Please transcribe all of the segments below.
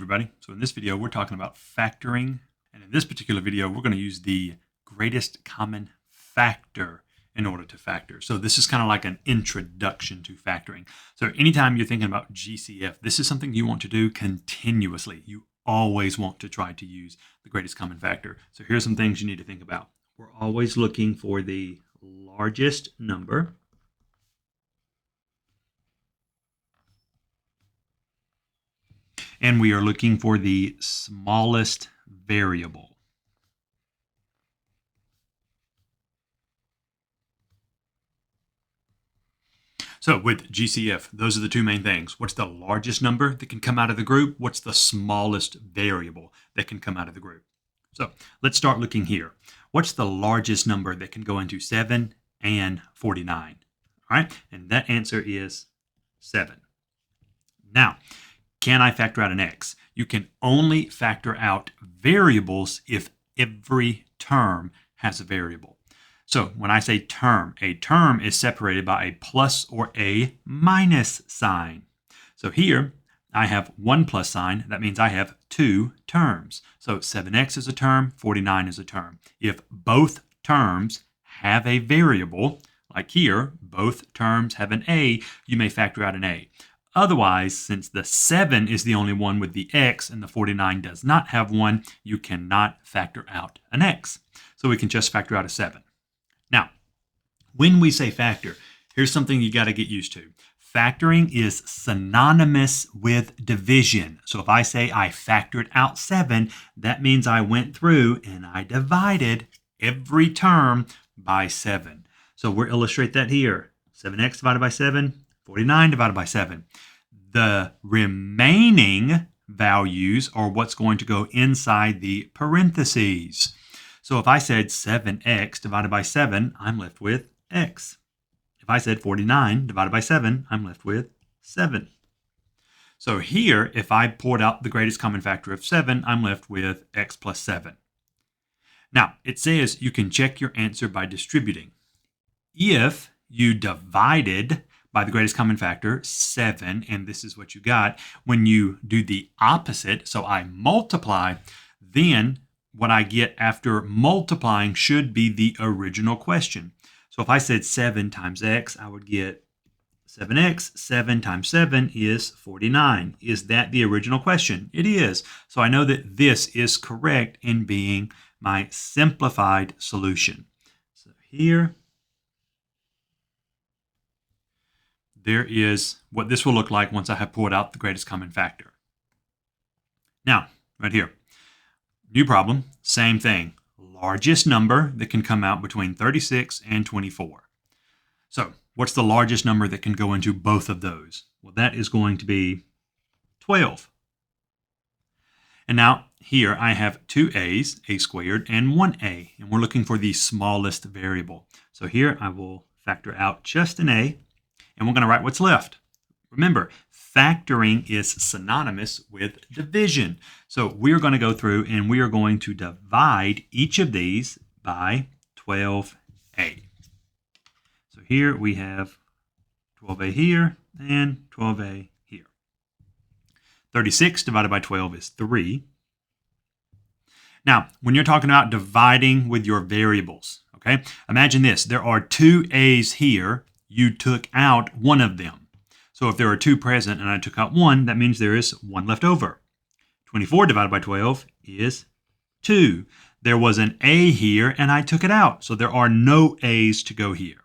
everybody. So in this video, we're talking about factoring. And in this particular video, we're going to use the greatest common factor in order to factor. So this is kind of like an introduction to factoring. So anytime you're thinking about GCF, this is something you want to do continuously. You always want to try to use the greatest common factor. So here's some things you need to think about. We're always looking for the largest number. And we are looking for the smallest variable. So with GCF, those are the two main things. What's the largest number that can come out of the group? What's the smallest variable that can come out of the group? So let's start looking here. What's the largest number that can go into 7 and 49? All right, and that answer is 7. Now, can I factor out an x? You can only factor out variables if every term has a variable. So when I say term, a term is separated by a plus or a minus sign. So here I have one plus sign. That means I have two terms. So 7x is a term, 49 is a term. If both terms have a variable, like here, both terms have an a, you may factor out an a. Otherwise, since the 7 is the only one with the x and the 49 does not have one, you cannot factor out an x. So we can just factor out a 7. Now, when we say factor, here's something you got to get used to. Factoring is synonymous with division. So if I say I factored out 7, that means I went through and I divided every term by 7. So we'll illustrate that here. 7x divided by 7. 49 divided by 7. The remaining values are what's going to go inside the parentheses. So if I said 7x divided by 7, I'm left with x. If I said 49 divided by 7, I'm left with 7. So here, if I poured out the greatest common factor of 7, I'm left with x plus 7. Now, it says you can check your answer by distributing. If you divided by the greatest common factor, 7, and this is what you got. When you do the opposite, so I multiply, then what I get after multiplying should be the original question. So if I said 7 times x, I would get 7x. 7 times 7 is 49. Is that the original question? It is. So I know that this is correct in being my simplified solution. So here, there is what this will look like once I have poured out the greatest common factor. Now, right here, new problem, same thing. Largest number that can come out between 36 and 24. So what's the largest number that can go into both of those? Well, that is going to be 12. And now here I have two a's, a squared, and one a, and we're looking for the smallest variable. So here I will factor out just an a, and we're going to write what's left. Remember, factoring is synonymous with division. So we're going to go through and we are going to divide each of these by 12a. So here we have 12a here and 12a here. 36 divided by 12 is 3. Now, when you're talking about dividing with your variables, okay, imagine this. There are two a's here. You took out one of them. So if there are two present and I took out one, that means there is one left over. 24 divided by 12 is 2. There was an a here and I took it out. So there are no a's to go here.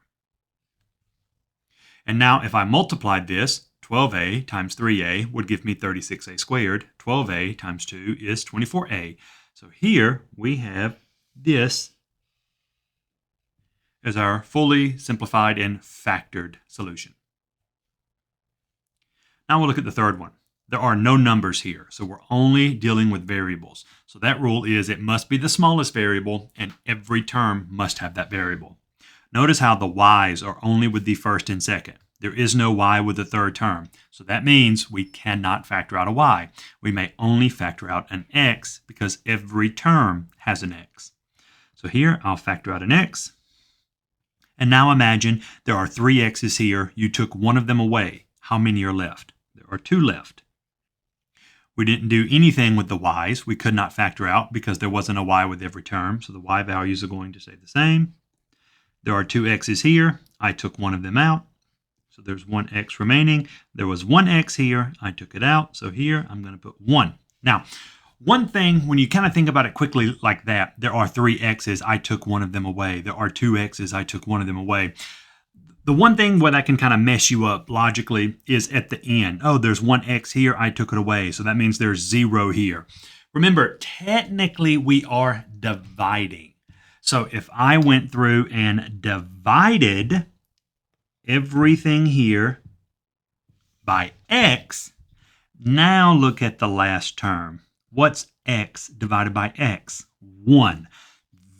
And now if I multiplied this, 12a times 3a would give me 36a squared. 12a times 2 is 24a. So here we have this as our fully simplified and factored solution. Now we'll look at the third one. There are no numbers here, so we're only dealing with variables. So that rule is it must be the smallest variable, and every term must have that variable. Notice how the y's are only with the first and second. There is no y with the third term, so that means we cannot factor out a y. We may only factor out an x because every term has an x. So here I'll factor out an x. And now imagine there are 3 x's here. You took one of them away. How many are left? There are 2 left. We didn't do anything with the y's. We could not factor out because there wasn't a y with every term, so the y values are going to stay the same. There are two x's here. I took one of them out, so there's one x remaining. There was one x here. I took it out, so here I'm going to put 1. Now, one thing, when you kind of think about it quickly like that, there are 3 x's. I took one of them away. There are 2 x's. I took one of them away. The one thing where that can kind of mess you up logically is at the end. Oh, there's one x here. I took it away. So that means there's 0 here. Remember, technically we are dividing. So if I went through and divided everything here by x, now look at the last term. What's x divided by x? 1.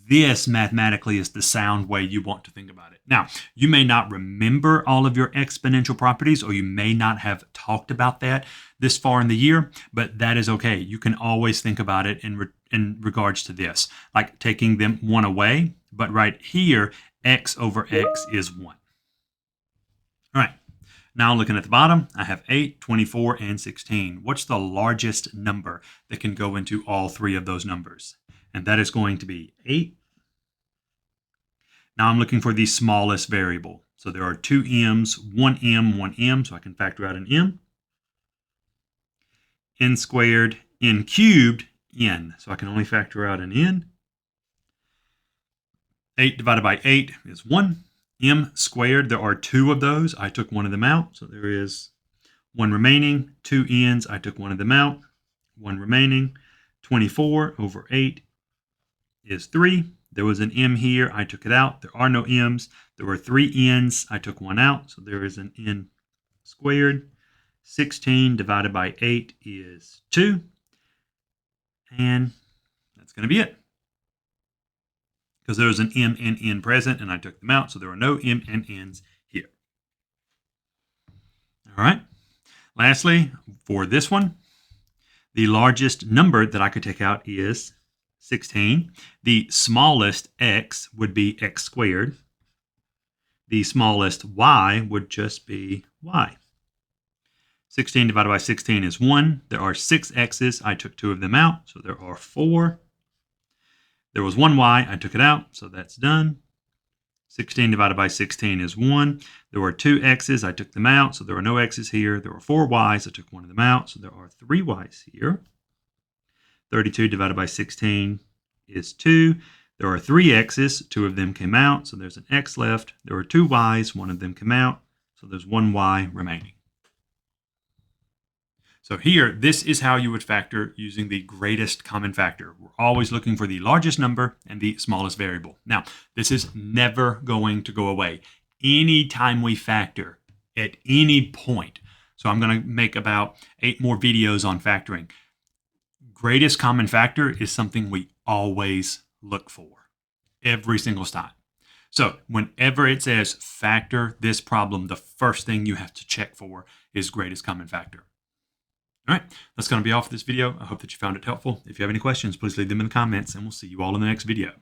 This mathematically is the sound way you want to think about it. Now, you may not remember all of your exponential properties, or you may not have talked about that this far in the year, but that is okay. You can always think about it in regards to this, like taking them 1 away, but right here, x over x is 1. All right, now looking at the bottom, I have 8, 24, and 16. What's the largest number that can go into all 3 of those numbers? And that is going to be 8. Now I'm looking for the smallest variable. So there are 2 m's, 1 m, so I can factor out an m. N squared, n cubed, n. So I can only factor out an n. 8 divided by 8 is 1. M squared, there are 2 of those. I took one of them out, so there is 1 remaining. 2 n's, I took one of them out. 1 remaining. 24 over 8 is 3. There was an m here. I took it out. There are no m's. There were 3 n's. I took 1 out, so there is an n squared. 16 divided by 8 is 2. And that's going to be it. Because there was an m and n present, and I took them out, so there are no m and n's here. All right. Lastly, for this one, the largest number that I could take out is 16. The smallest x would be x squared. The smallest y would just be y. 16 divided by 16 is 1. There are 6 x's. I took 2 of them out, so there are 4. There was 1 y. I took it out, so that's done. 16 divided by 16 is 1. There were 2 x's. I took them out, so there are no x's here. There were 4 y's. I took one of them out, so there are 3 y's here. 32 divided by 16 is 2. There are 3 x's. 2 of them came out, so there's an x left. There were 2 y's. 1 of them came out, so there's 1 y remaining. So here, this is how you would factor using the greatest common factor. We're always looking for the largest number and the smallest variable. Now, this is never going to go away. Anytime we factor at any point, so I'm going to make about 8 more videos on factoring. Greatest common factor is something we always look for every single time. So whenever it says factor this problem, the first thing you have to check for is greatest common factor. All right, that's going to be all for this video. I hope that you found it helpful. If you have any questions, please leave them in the comments, and we'll see you all in the next video.